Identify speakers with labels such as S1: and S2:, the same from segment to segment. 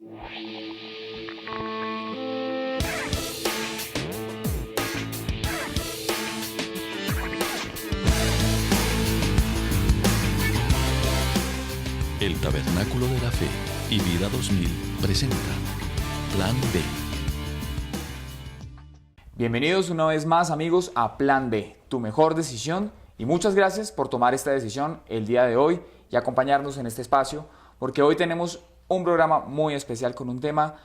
S1: El Tabernáculo de la Fe y Vida 2000 presenta Plan B.
S2: Bienvenidos una vez más, amigos, a Plan B, tu mejor decisión, y muchas gracias por tomar esta decisión el día de hoy y acompañarnos en este espacio, porque hoy tenemos un programa muy especial con un tema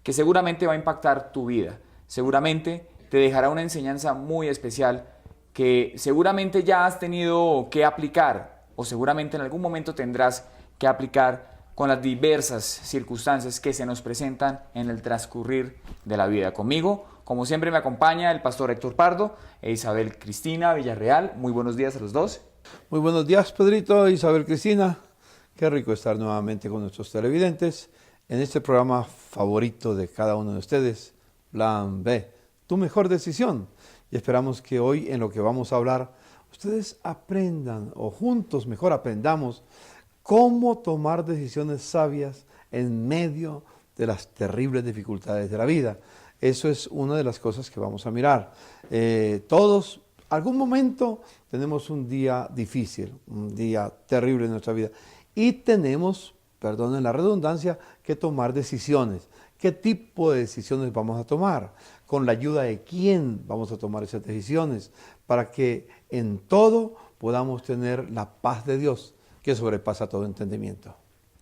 S2: que seguramente va a impactar tu vida, seguramente te dejará una enseñanza muy especial que seguramente ya has tenido que aplicar o seguramente en algún momento tendrás que aplicar con las diversas circunstancias que se nos presentan en el transcurrir de la vida. Conmigo, como siempre, me acompaña el pastor Héctor Pardo e Isabel Cristina Villarreal. Muy buenos días a los dos.
S3: Muy buenos días, Pedrito, Isabel Cristina. Qué rico estar nuevamente con nuestros televidentes en este programa favorito de cada uno de ustedes, Plan B, tu mejor decisión. Y esperamos que hoy en lo que vamos a hablar, ustedes aprendan, o juntos mejor aprendamos, cómo tomar decisiones sabias en medio de las terribles dificultades de la vida. Eso es una de las cosas que vamos a mirar. Todos, algún momento, tenemos un día difícil, un día terrible en nuestra vida. Y tenemos, perdonen la redundancia, que tomar decisiones. ¿Qué tipo de decisiones vamos a tomar? ¿Con la ayuda de quién vamos a tomar esas decisiones? Para que en todo podamos tener la paz de Dios, que sobrepasa todo entendimiento.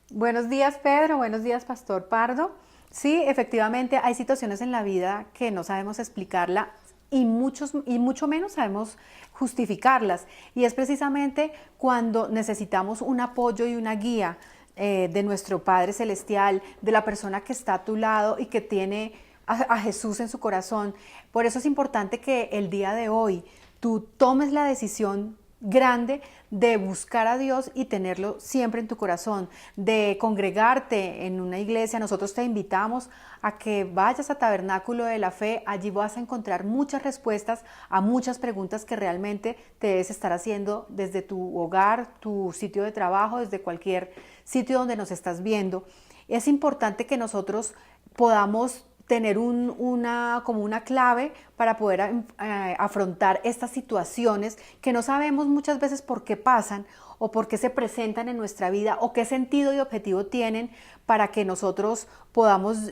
S4: Buenos días, Pedro. Buenos días, Pastor Pardo. Sí, efectivamente hay situaciones en la vida que no sabemos explicarla y mucho menos sabemos justificarlas. Y es precisamente cuando necesitamos un apoyo y una guía de nuestro Padre Celestial, de la persona que está a tu lado y que tiene a Jesús en su corazón. Por eso es importante que el día de hoy tú tomes la decisión grande de buscar a Dios y tenerlo siempre en tu corazón, de congregarte en una iglesia. Nosotros te invitamos a que vayas a Tabernáculo de la Fe. Allí vas a encontrar muchas respuestas a muchas preguntas que realmente te debes estar haciendo desde tu hogar, tu sitio de trabajo, desde cualquier sitio donde nos estás viendo. Es importante que nosotros podamos tener como una clave para poder afrontar estas situaciones que no sabemos muchas veces por qué pasan o por qué se presentan en nuestra vida o qué sentido y objetivo tienen, para que nosotros podamos,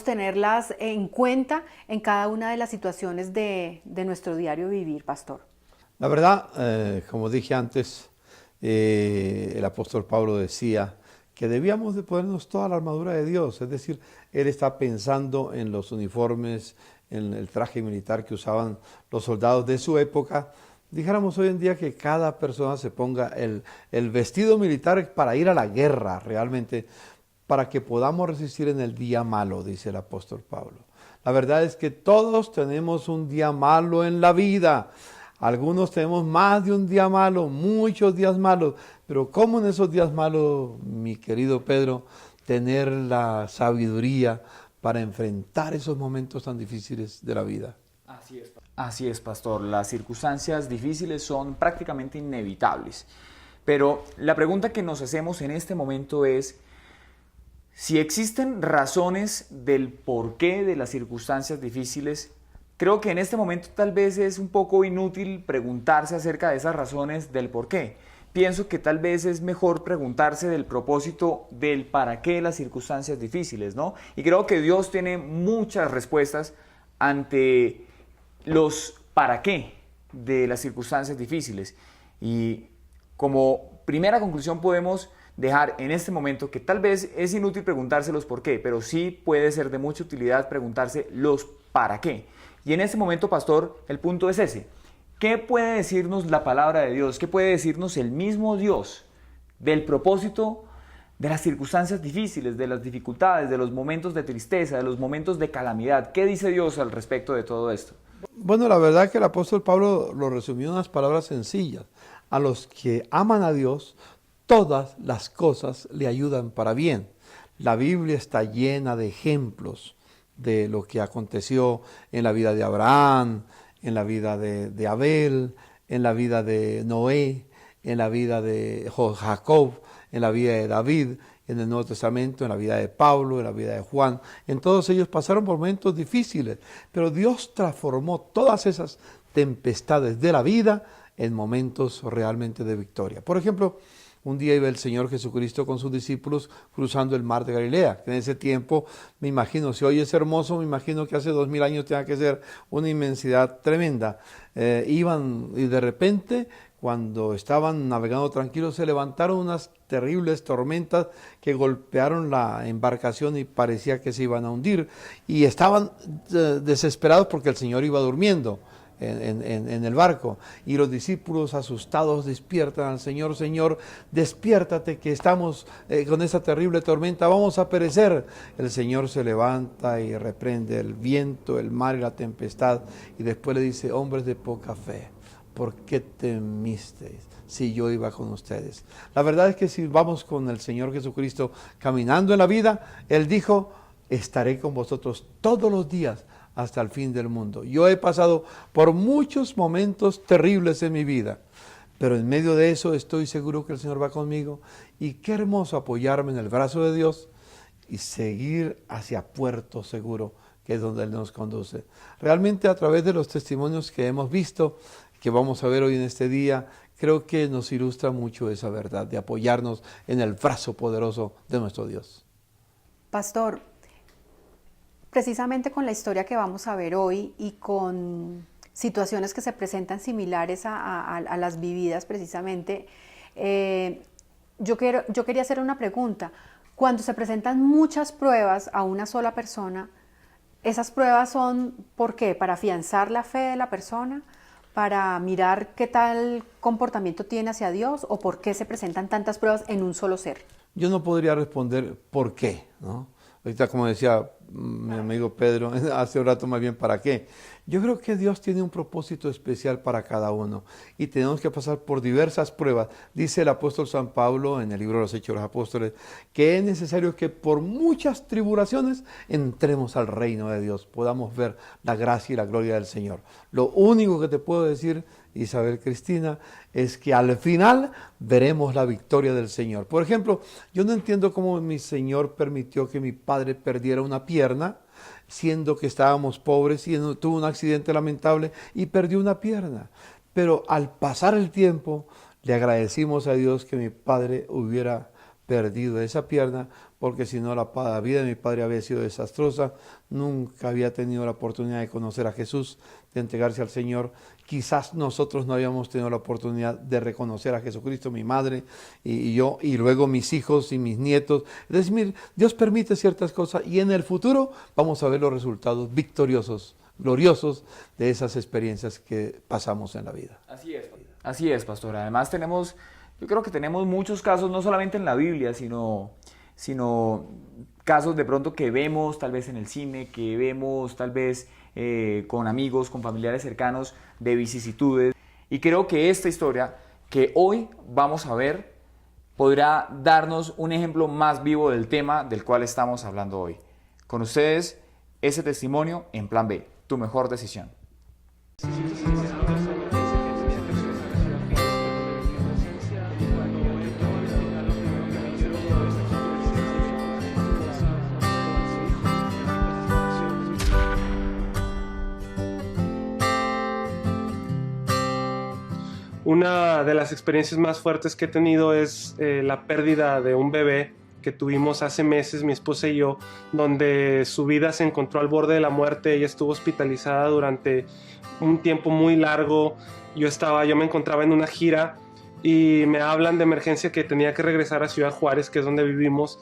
S4: tenerlas en cuenta en cada una de las situaciones de nuestro diario vivir, Pastor.
S3: La verdad, como dije antes, el apóstol Pablo decía que debíamos de ponernos toda la armadura de Dios, es decir, él está pensando en los uniformes, en el traje militar que usaban los soldados de su época. Dijéramos hoy en día que cada persona se ponga el vestido militar para ir a la guerra realmente, para que podamos resistir en el día malo, dice el apóstol Pablo. La verdad es que todos tenemos un día malo en la vida. Algunos tenemos más de un día malo, muchos días malos, pero ¿cómo en esos días malos, mi querido Pedro, tener la sabiduría para enfrentar esos momentos tan difíciles de la vida?
S2: Así es, pastor. Las circunstancias difíciles son prácticamente inevitables. Pero la pregunta que nos hacemos en este momento es si existen razones del porqué de las circunstancias difíciles. Creo que en este momento tal vez es un poco inútil preguntarse acerca de esas razones del por qué. Pienso que tal vez es mejor preguntarse del propósito del para qué las circunstancias difíciles, ¿no? Y creo que Dios tiene muchas respuestas ante los para qué de las circunstancias difíciles. Y como primera conclusión podemos dejar en este momento que tal vez es inútil preguntarse los por qué, pero sí puede ser de mucha utilidad preguntarse los para qué. Y en este momento, pastor, el punto es ese. ¿Qué puede decirnos la palabra de Dios? ¿Qué puede decirnos el mismo Dios del propósito de las circunstancias difíciles, de las dificultades, de los momentos de tristeza, de los momentos de calamidad? ¿Qué dice Dios al respecto de todo esto?
S3: Bueno, la verdad es que el apóstol Pablo lo resumió en unas palabras sencillas. A los que aman a Dios, todas las cosas le ayudan para bien. La Biblia está llena de ejemplos de lo que aconteció en la vida de Abraham, en la vida de Abel, en la vida de Noé, en la vida de Jacob, en la vida de David en el Nuevo Testamento, en la vida de Pablo, en la vida de Juan. En todos ellos pasaron por momentos difíciles, pero Dios transformó todas esas tempestades de la vida en momentos realmente de victoria. Por ejemplo, un día iba el Señor Jesucristo con sus discípulos cruzando el mar de Galilea. En ese tiempo, me imagino, si hoy es hermoso, me imagino que hace 2000 años tenga que ser una inmensidad tremenda. Iban y de repente, cuando estaban navegando tranquilos, se levantaron unas terribles tormentas que golpearon la embarcación y parecía que se iban a hundir. Y estaban desesperados porque el Señor iba durmiendo en el barco, y los discípulos asustados despiertan al Señor: Señor, despiértate, que estamos con esa terrible tormenta, vamos a perecer. El Señor se levanta y reprende el viento, el mar y la tempestad, y después le dice: hombres de poca fe, ¿por qué temisteis si yo iba con ustedes? La verdad es que si vamos con el Señor Jesucristo caminando en la vida, Él dijo: estaré con vosotros todos los días hasta el fin del mundo. Yo he pasado por muchos momentos terribles en mi vida, pero en medio de eso estoy seguro que el Señor va conmigo, y qué hermoso apoyarme en el brazo de Dios y seguir hacia puerto seguro, que es donde Él nos conduce. Realmente, a través de los testimonios que hemos visto, que vamos a ver hoy en este día, creo que nos ilustra mucho esa verdad de apoyarnos en el brazo poderoso de nuestro Dios.
S4: Pastor, precisamente con la historia que vamos a ver hoy y con situaciones que se presentan similares a las vividas precisamente, yo quería hacer una pregunta. Cuando se presentan muchas pruebas a una sola persona, ¿esas pruebas son por qué? ¿Para afianzar la fe de la persona? ¿Para mirar qué tal comportamiento tiene hacia Dios? ¿O por qué se presentan tantas pruebas en un solo ser?
S3: Yo no podría responder por qué, ¿no? Ahorita, como decía mi amigo Pedro hace un rato, más bien ¿para qué? Yo creo que Dios tiene un propósito especial para cada uno, y tenemos que pasar por diversas pruebas. Dice el apóstol San Pablo en el libro de los Hechos de los Apóstoles que es necesario que por muchas tribulaciones entremos al reino de Dios, podamos ver la gracia y la gloria del Señor. Lo único que te puedo decir, Isabel Cristina, es que al final veremos la victoria del Señor. Por ejemplo, yo no entiendo cómo mi Señor permitió que mi padre perdiera una pierna, siendo que estábamos pobres, y tuvo un accidente lamentable y perdió una pierna. Pero al pasar el tiempo, le agradecimos a Dios que mi padre hubiera perdido esa pierna, porque si no, la vida de mi padre había sido desastrosa. Nunca había tenido la oportunidad de conocer a Jesús, de entregarse al Señor. Quizás nosotros no habíamos tenido la oportunidad de reconocer a Jesucristo, mi madre y yo, y luego mis hijos y mis nietos. Es decir, Dios permite ciertas cosas, y en el futuro vamos a ver los resultados victoriosos, gloriosos de esas experiencias que pasamos en la vida.
S2: Así es, pastor. Además yo creo que tenemos muchos casos, no solamente en la Biblia, sino casos de pronto que vemos tal vez en el cine, que vemos tal vez con amigos, con familiares cercanos, de vicisitudes. Y creo que esta historia que hoy vamos a ver podrá darnos un ejemplo más vivo del tema del cual estamos hablando hoy. Con ustedes, ese testimonio en Plan B, tu mejor decisión.
S5: Una de las experiencias más fuertes que he tenido es la pérdida de un bebé que tuvimos hace meses, mi esposa y yo, donde su vida se encontró al borde de la muerte. Ella estuvo hospitalizada durante un tiempo muy largo. Yo me encontraba en una gira y me hablan de emergencia que tenía que regresar a Ciudad Juárez, que es donde vivimos.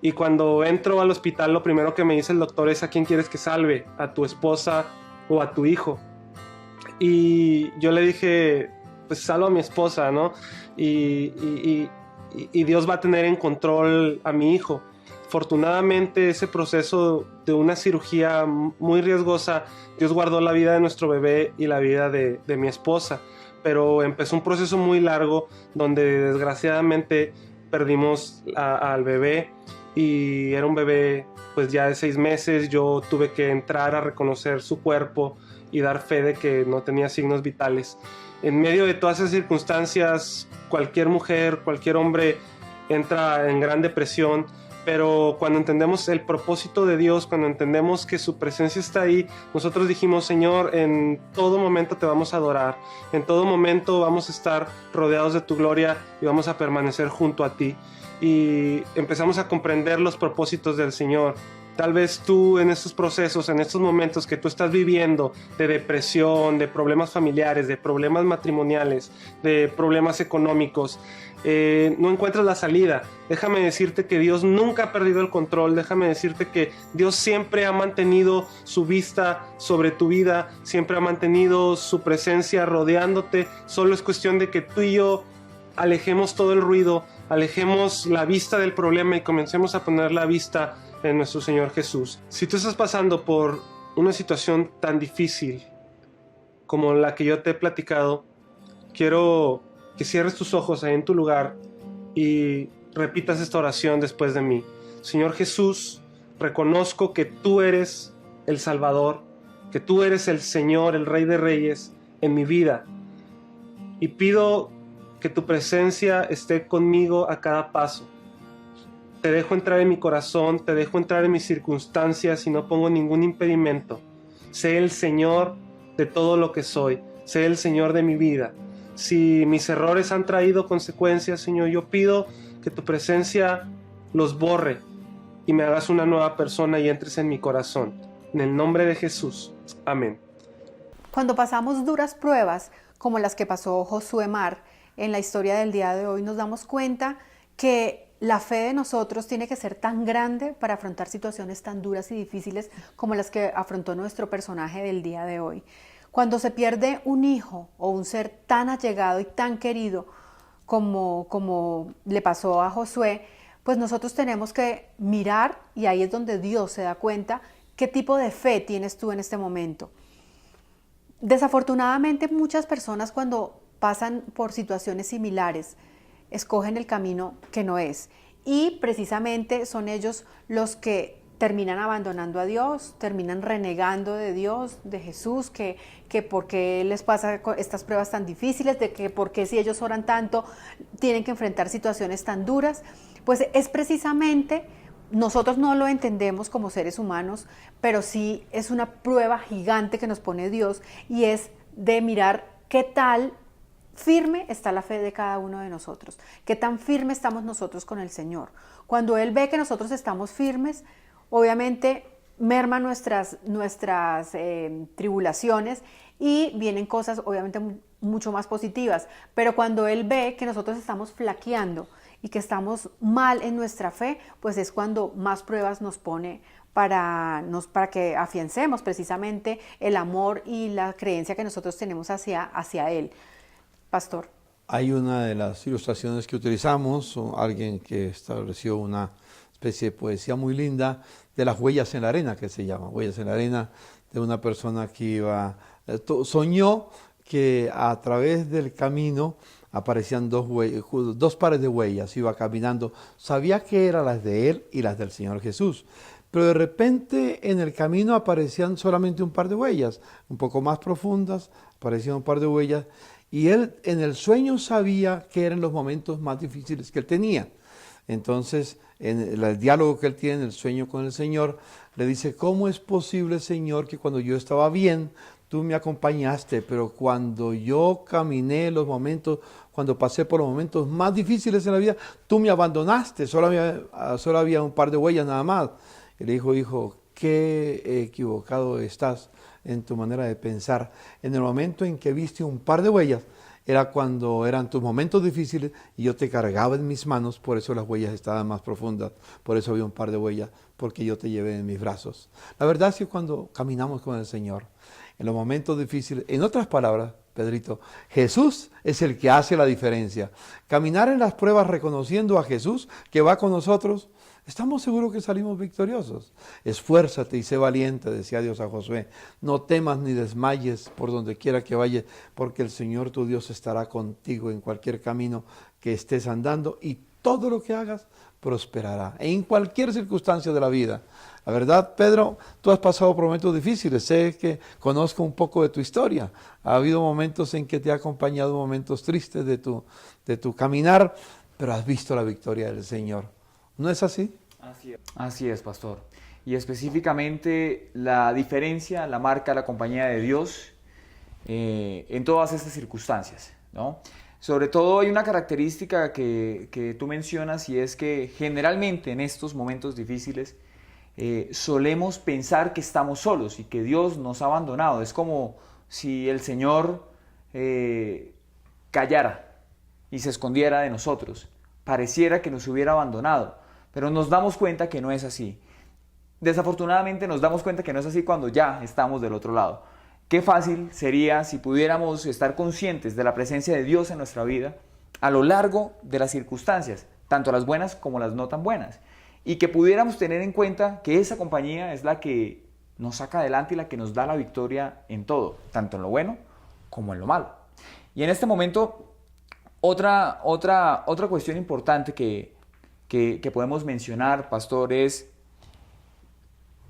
S5: Y cuando entro al hospital, lo primero que me dice el doctor es: ¿a quién quieres que salve? ¿A tu esposa o a tu hijo? Y yo le dije: pues salvo a mi esposa, ¿no? Y Dios va a tener en control a mi hijo. Afortunadamente, ese proceso de una cirugía muy riesgosa, Dios guardó la vida de nuestro bebé y la vida de mi esposa. Pero empezó un proceso muy largo donde desgraciadamente perdimos al bebé, y era un bebé pues ya de 6 meses. Yo tuve que entrar a reconocer su cuerpo y dar fe de que no tenía signos vitales. En medio de todas esas circunstancias, cualquier mujer, cualquier hombre entra en gran depresión. Pero cuando entendemos el propósito de Dios, cuando entendemos que su presencia está ahí, nosotros dijimos: Señor, en todo momento te vamos a adorar, en todo momento vamos a estar rodeados de tu gloria y vamos a permanecer junto a ti. Y empezamos a comprender los propósitos del Señor. Tal vez tú en estos procesos, en estos momentos que tú estás viviendo de depresión, de problemas familiares, de problemas matrimoniales, de problemas económicos, no encuentras la salida. Déjame decirte que Dios nunca ha perdido el control. Déjame decirte que Dios siempre ha mantenido su vista sobre tu vida, siempre ha mantenido su presencia rodeándote. Solo es cuestión de que tú y yo alejemos todo el ruido, alejemos la vista del problema y comencemos a poner la vista en nuestro Señor Jesús. Si tú estás pasando por una situación tan difícil como la que yo te he platicado, quiero que cierres tus ojos ahí en tu lugar y repitas esta oración después de mí. Señor Jesús, reconozco que tú eres el Salvador, que tú eres el Señor, el Rey de Reyes en mi vida, y pido que tu presencia esté conmigo a cada paso. Te dejo entrar en mi corazón, te dejo entrar en mis circunstancias y no pongo ningún impedimento. Sé el Señor de todo lo que soy, sé el Señor de mi vida. Si mis errores han traído consecuencias, Señor, yo pido que tu presencia los borre y me hagas una nueva persona y entres en mi corazón. En el nombre de Jesús. Amén.
S4: Cuando pasamos duras pruebas, como las que pasó Josué Mar en la historia del día de hoy, nos damos cuenta que la fe de nosotros tiene que ser tan grande para afrontar situaciones tan duras y difíciles como las que afrontó nuestro personaje del día de hoy. Cuando se pierde un hijo o un ser tan allegado y tan querido como le pasó a Josué, pues nosotros tenemos que mirar, y ahí es donde Dios se da cuenta qué tipo de fe tienes tú en este momento. Desafortunadamente, muchas personas, cuando pasan por situaciones similares, escogen el camino que no es, y precisamente son ellos los que terminan abandonando a Dios, terminan renegando de Dios, de Jesús, que por qué les pasa estas pruebas tan difíciles, de que por qué si ellos oran tanto tienen que enfrentar situaciones tan duras. Pues es precisamente, nosotros no lo entendemos como seres humanos, pero sí es una prueba gigante que nos pone Dios, y es de mirar qué tal firme está la fe de cada uno de nosotros, qué tan firme estamos nosotros con el Señor. Cuando Él ve que nosotros estamos firmes, obviamente merma nuestras tribulaciones y vienen cosas obviamente mucho más positivas, pero cuando Él ve que nosotros estamos flaqueando y que estamos mal en nuestra fe, pues es cuando más pruebas nos pone para que afiancemos precisamente el amor y la creencia que nosotros tenemos hacia Él. Pastor.
S3: Hay una de las ilustraciones que utilizamos, alguien que estableció una especie de poesía muy linda de las huellas en la arena, que se llama huellas en la arena, de una persona que soñó que a través del camino aparecían dos pares de huellas, iba caminando, sabía que eran las de él y las del Señor Jesús, pero de repente en el camino aparecían solamente un par de huellas, un poco más profundas, aparecían un par de huellas, y él en el sueño sabía que eran los momentos más difíciles que él tenía. Entonces, en el diálogo que él tiene en el sueño con el Señor, le dice: ¿cómo es posible, Señor, que cuando yo estaba bien, tú me acompañaste, pero cuando yo caminé cuando pasé por los momentos más difíciles en la vida, tú me abandonaste, solo había un par de huellas nada más? Y le dijo: hijo, qué equivocado estás en tu manera de pensar. En el momento en que viste un par de huellas, era cuando eran tus momentos difíciles y yo te cargaba en mis manos, por eso las huellas estaban más profundas, por eso había un par de huellas, porque yo te llevé en mis brazos. La verdad es que cuando caminamos con el Señor, en los momentos difíciles, en otras palabras, Pedrito, Jesús es el que hace la diferencia. Caminar en las pruebas reconociendo a Jesús que va con nosotros, estamos seguros que salimos victoriosos. Esfuérzate y sé valiente, decía Dios a Josué. No temas ni desmayes por donde quiera que vayas, porque el Señor tu Dios estará contigo en cualquier camino que estés andando, y todo lo que hagas prosperará, en cualquier circunstancia de la vida. La verdad, Pedro, tú has pasado por momentos difíciles, sé que conozco un poco de tu historia. Ha habido momentos en que te ha acompañado momentos tristes de tu caminar, pero has visto la victoria del Señor. ¿No es así?
S2: Así es, pastor. Y específicamente la diferencia la marca la compañía de Dios en todas estas circunstancias, ¿no? Sobre todo hay una característica que tú mencionas y es que generalmente en estos momentos difíciles solemos pensar que estamos solos y que Dios nos ha abandonado. Es como si el Señor callara y se escondiera de nosotros. Pareciera que nos hubiera abandonado, pero nos damos cuenta que no es así. Desafortunadamente nos damos cuenta que no es así cuando ya estamos del otro lado. Qué fácil sería si pudiéramos estar conscientes de la presencia de Dios en nuestra vida a lo largo de las circunstancias, tanto las buenas como las no tan buenas, y que pudiéramos tener en cuenta que esa compañía es la que nos saca adelante y la que nos da la victoria en todo, tanto en lo bueno como en lo malo. Y en este momento, otra cuestión importante que podemos mencionar, pastor, es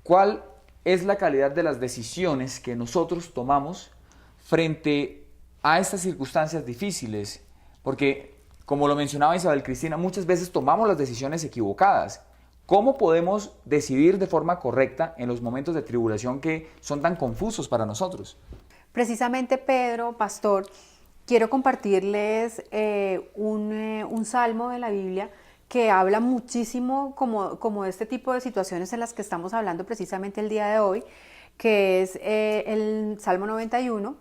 S2: ¿cuál es la calidad de las decisiones que nosotros tomamos frente a estas circunstancias difíciles? Porque, como lo mencionaba Isabel Cristina, muchas veces tomamos las decisiones equivocadas. ¿Cómo podemos decidir de forma correcta en los momentos de tribulación que son tan confusos para nosotros?
S4: Precisamente, Pedro, pastor, quiero compartirles un salmo de la Biblia que habla muchísimo como de este tipo de situaciones en las que estamos hablando precisamente el día de hoy, que es el Salmo 91,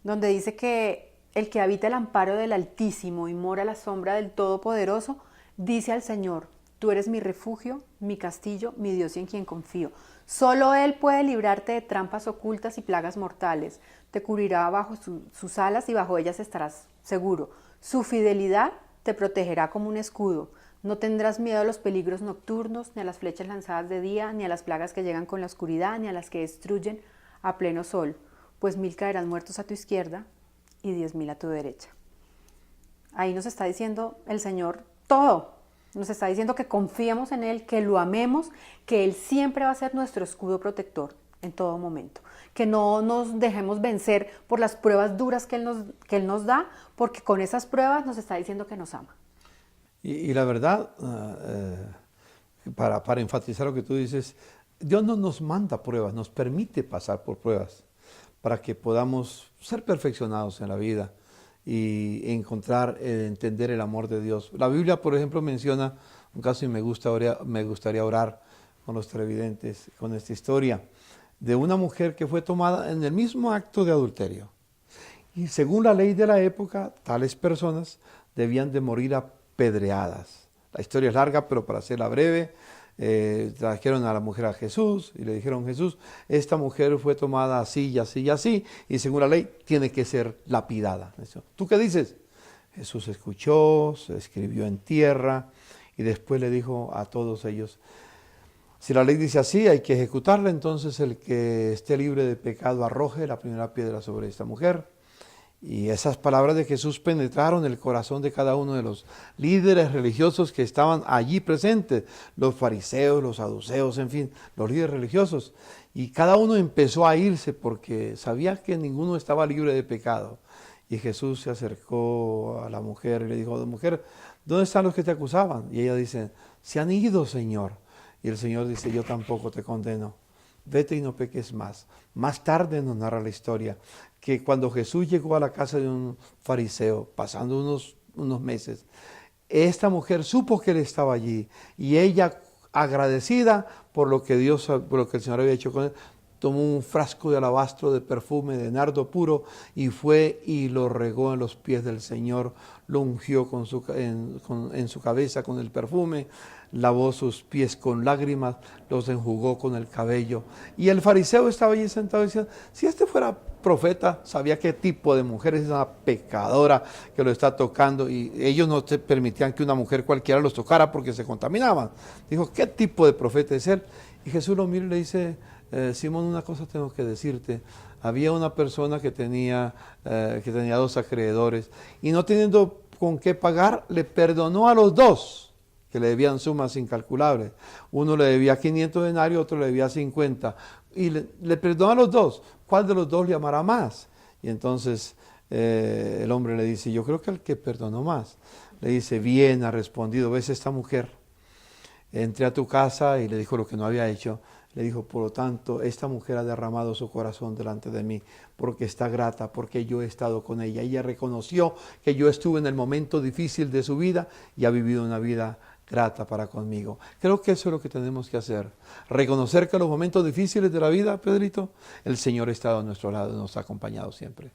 S4: donde dice que el que habita el amparo del Altísimo y mora a la sombra del Todopoderoso, dice al Señor: tú eres mi refugio, mi castillo, mi Dios en quien confío. Solo Él puede librarte de trampas ocultas y plagas mortales. Te cubrirá bajo sus alas y bajo ellas estarás seguro. Su fidelidad te protegerá como un escudo. No tendrás miedo a los peligros nocturnos, ni a las flechas lanzadas de día, ni a las plagas que llegan con la oscuridad, ni a las que destruyen a pleno sol. Pues 1000 caerán muertos a tu izquierda y 10.000 a tu derecha. Ahí nos está diciendo el Señor todo. Nos está diciendo que confiemos en Él, que lo amemos, que Él siempre va a ser nuestro escudo protector en todo momento. Que no nos dejemos vencer por las pruebas duras que Él nos da, porque con esas pruebas nos está diciendo que nos ama.
S3: Y la verdad, para enfatizar lo que tú dices, Dios no nos manda pruebas, nos permite pasar por pruebas para que podamos ser perfeccionados en la vida y encontrar, entender el amor de Dios. La Biblia, por ejemplo, menciona un caso y me gustaría orar con los televidentes con esta historia de una mujer que fue tomada en el mismo acto de adulterio. Y según la ley de la época, tales personas debían de morir apedreadas. La historia es larga, pero para hacerla breve, trajeron a la mujer a Jesús y le dijeron: Jesús, esta mujer fue tomada así y así y así, y según la ley tiene que ser lapidada. ¿Tú qué dices? Jesús escuchó, se escribió en tierra y después le dijo a todos ellos: si la ley dice así, hay que ejecutarla, entonces el que esté libre de pecado arroje la primera piedra sobre esta mujer. Y esas palabras de Jesús penetraron el corazón de cada uno de los líderes religiosos que estaban allí presentes, los fariseos, los saduceos, en fin, los líderes religiosos. Y cada uno empezó a irse porque sabía que ninguno estaba libre de pecado. Y Jesús se acercó a la mujer y le dijo: mujer, ¿dónde están los que te acusaban? Y ella dice: se han ido, Señor. Y el Señor dice: yo tampoco te condeno. Vete y no peques más. Más tarde nos narra la historia que cuando Jesús llegó a la casa de un fariseo, pasando unos meses, esta mujer supo que él estaba allí y ella, agradecida por lo que el Señor había hecho con él, tomó un frasco de alabastro de perfume de nardo puro y fue y lo regó en los pies del Señor, lo ungió en su cabeza con el perfume, lavó sus pies con lágrimas, los enjugó con el cabello. Y el fariseo estaba allí sentado y decía: si este fuera profeta, sabía qué tipo de mujer es una pecadora que lo está tocando, y ellos no te permitían que una mujer cualquiera los tocara porque se contaminaban. Dijo: ¿qué tipo de profeta es él? Y Jesús lo mira y le dice: Simón, una cosa tengo que decirte. Había una persona que tenía 2 acreedores y no teniendo con qué pagar, le perdonó a los 2 que le debían sumas incalculables. Uno le debía 500 denarios, otro le debía 50. Y le perdonó a los 2. ¿Cuál de los 2 le amará más? Y entonces el hombre le dice: yo creo que el que perdonó más. le dice, bien, ha respondido, ¿ves esta mujer? Entré a tu casa y le dijo lo que no había hecho. Le dijo, por lo tanto, esta mujer ha derramado su corazón delante de mí porque está grata, porque yo he estado con ella. Ella reconoció que yo estuve en el momento difícil de su vida y ha vivido una vida grata para conmigo. Creo que eso es lo que tenemos que hacer. Reconocer que en los momentos difíciles de la vida, Pedrito, el Señor ha estado a nuestro lado y nos ha acompañado siempre.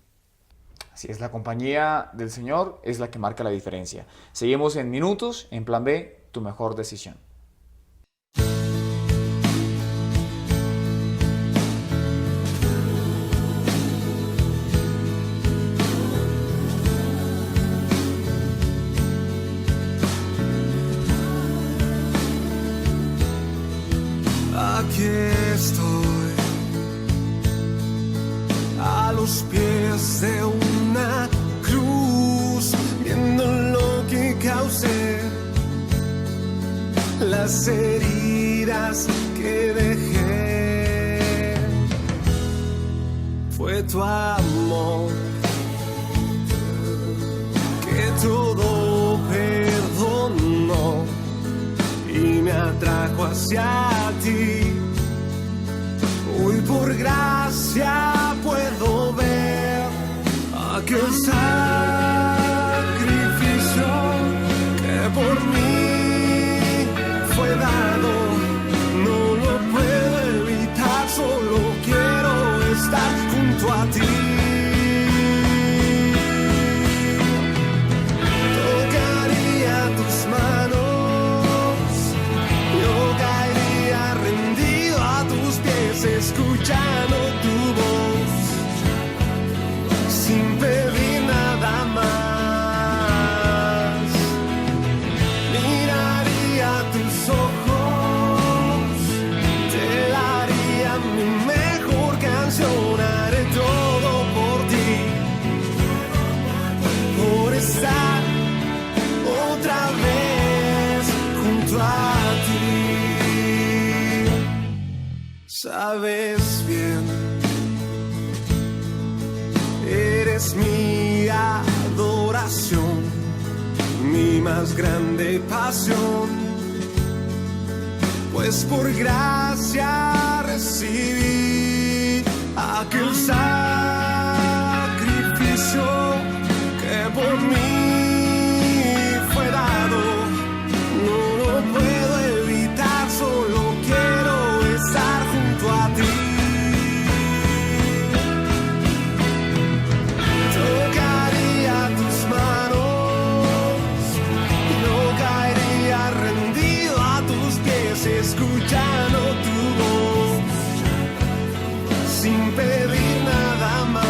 S2: Así es, la compañía del Señor es la que marca la diferencia. Seguimos en minutos, en Plan B, tu mejor decisión.
S6: Aquí estoy, a los pies de una cruz, viendo lo que causé, las heridas que dejé. Fue tu amor que todo perdonó y me atrajo hacia ti. Hoy por gracia puedo ver aquel sacrificio que por mí fue dado. No lo puedo evitar, solo quiero estar junto a ti. Tocaría tus manos, yo caería rendido a tus pies, escuchando tu voz, sin pedir nada más. Miraría tus ojos, te daría mi mejor canción, haré todo por ti, por estar otra vez junto a ti. Sabes bien, eres mi adoración, mi más grande pasión, pues por gracia recibí aquel sacrificio que por mí fue dado. No lo puedo evitar, solo quiero estar junto a ti. Tocaría tus manos, yo caería rendido a tus pies, escuchando tu voz, sin pedir nada más.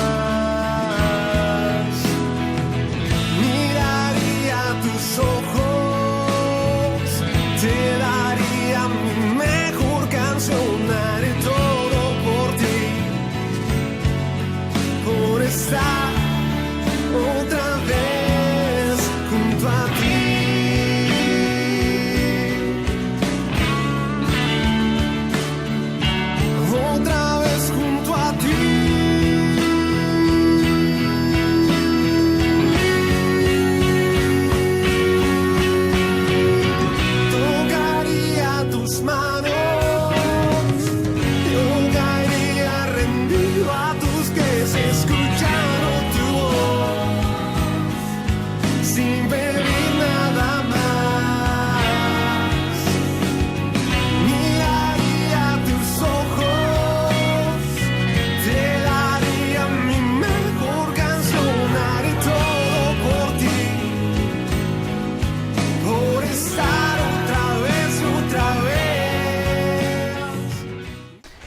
S6: Miraría tus ojos, te daría mi mejor canción, haré todo por ti, por estar otra vez junto a ti. Otra vez junto a ti. Tocaría tus manos, yo caería rendido a tus pies, escuchando tu voz, sin pedir nada más. Miraría tus ojos, te daría mi mejor canción, haré todo por ti, por estar otra vez.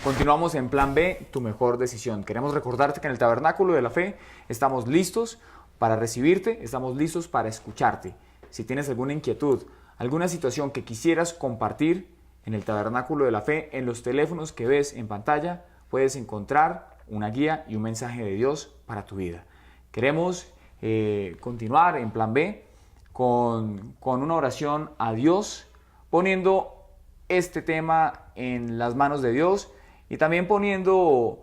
S2: Continuamos en Plan B, tu mejor decisión. Queremos recordarte que en el Tabernáculo de la Fe estamos listos para recibirte, estamos listos para escucharte. Si tienes alguna inquietud, alguna situación que quisieras compartir en el Tabernáculo de la Fe, en los teléfonos que ves en pantalla, puedes encontrar una guía y un mensaje de Dios para tu vida. Queremos continuar en Plan B con una oración a Dios, poniendo este tema en las manos de Dios y también poniendo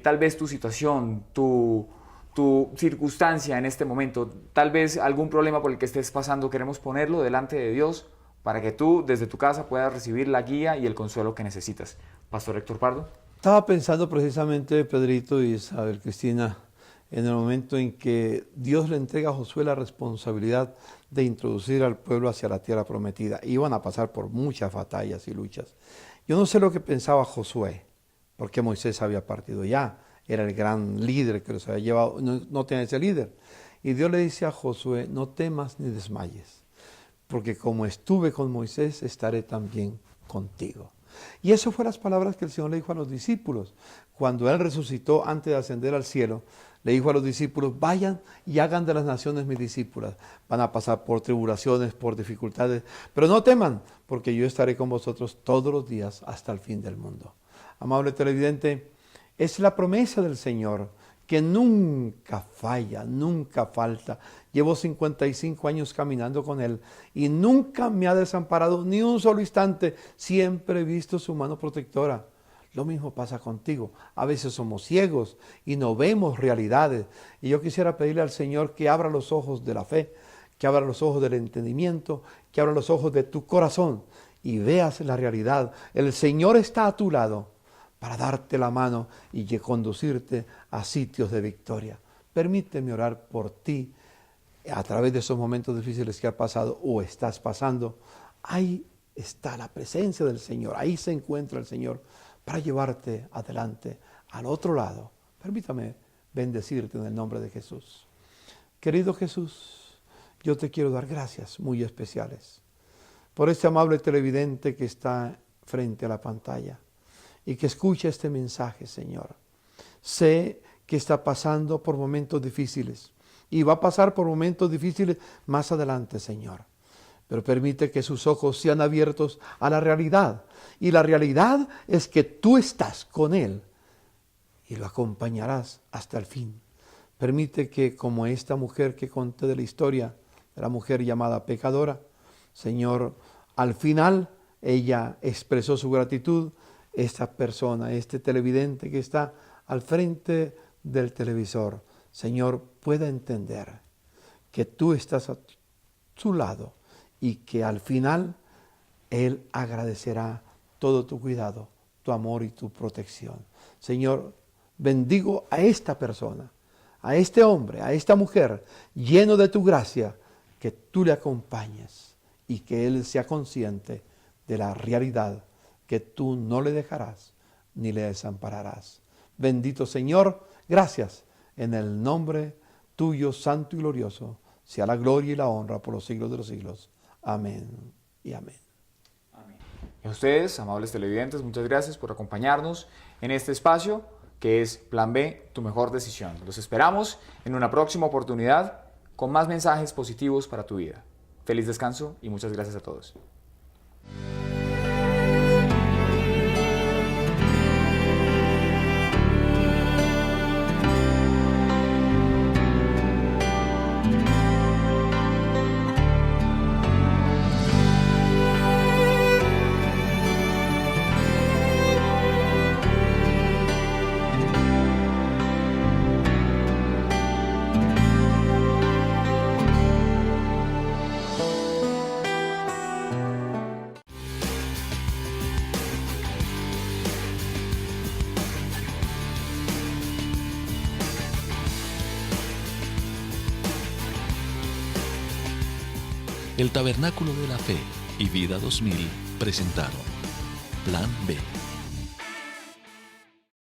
S2: tal vez tu situación, tu tu circunstancia en este momento, tal vez algún problema por el que estés pasando, queremos ponerlo delante de Dios para que tú desde tu casa puedas recibir la guía y el consuelo que necesitas. Pastor Héctor Pardo.
S3: Estaba pensando precisamente, Pedrito y Isabel Cristina, en el momento en que Dios le entrega a Josué la responsabilidad de introducir al pueblo hacia la tierra prometida. Iban a pasar por muchas batallas y luchas. Yo no sé lo que pensaba Josué, porque Moisés había partido ya. Era el gran líder que los había llevado, no tenía ese líder. Y Dios le dice a Josué, no temas ni desmayes, porque como estuve con Moisés, estaré también contigo. Y eso fue las palabras que el Señor le dijo a los discípulos. Cuando Él resucitó antes de ascender al cielo, le dijo a los discípulos, vayan y hagan de las naciones mis discípulas. Van a pasar por tribulaciones, por dificultades, pero no teman, porque yo estaré con vosotros todos los días hasta el fin del mundo. Amable televidente, es la promesa del Señor que nunca falla, nunca falta. Llevo 55 años caminando con Él y nunca me ha desamparado ni un solo instante. Siempre he visto su mano protectora. Lo mismo pasa contigo. A veces somos ciegos y no vemos realidades. Y yo quisiera pedirle al Señor que abra los ojos de la fe, que abra los ojos del entendimiento, que abra los ojos de tu corazón y veas la realidad. El Señor está a tu lado para darte la mano y conducirte a sitios de victoria. Permíteme orar por ti a través de esos momentos difíciles que has pasado o estás pasando. Ahí está la presencia del Señor, ahí se encuentra el Señor para llevarte adelante al otro lado. Permítame bendecirte en el nombre de Jesús. Querido Jesús, yo te quiero dar gracias muy especiales por este amable televidente que está frente a la pantalla y que escucha este mensaje, Señor. Sé que está pasando por momentos difíciles y va a pasar por momentos difíciles más adelante, Señor. Pero permite que sus ojos sean abiertos a la realidad. Y la realidad es que tú estás con Él y lo acompañarás hasta el fin. Permite que, como esta mujer que conté de la historia, de la mujer llamada pecadora, Señor, al final ella expresó su gratitud. Esta persona, este televidente que está al frente del televisor, Señor, pueda entender que tú estás a su lado y que al final Él agradecerá todo tu cuidado, tu amor y tu protección. Señor, bendigo a esta persona, a este hombre, a esta mujer, lleno de tu gracia, que tú le acompañes y que Él sea consciente de la realidad que tú no le dejarás ni le desampararás. Bendito Señor, gracias. En el nombre tuyo, santo y glorioso, sea la gloria y la honra por los siglos de los siglos. Amén y amén.
S2: Y a ustedes, amables televidentes, muchas gracias por acompañarnos en este espacio que es Plan B, tu mejor decisión. Los esperamos en una próxima oportunidad con más mensajes positivos para tu vida. Feliz descanso y muchas gracias a todos.
S1: El Tabernáculo de la Fe y Vida 2000 presentaron Plan B.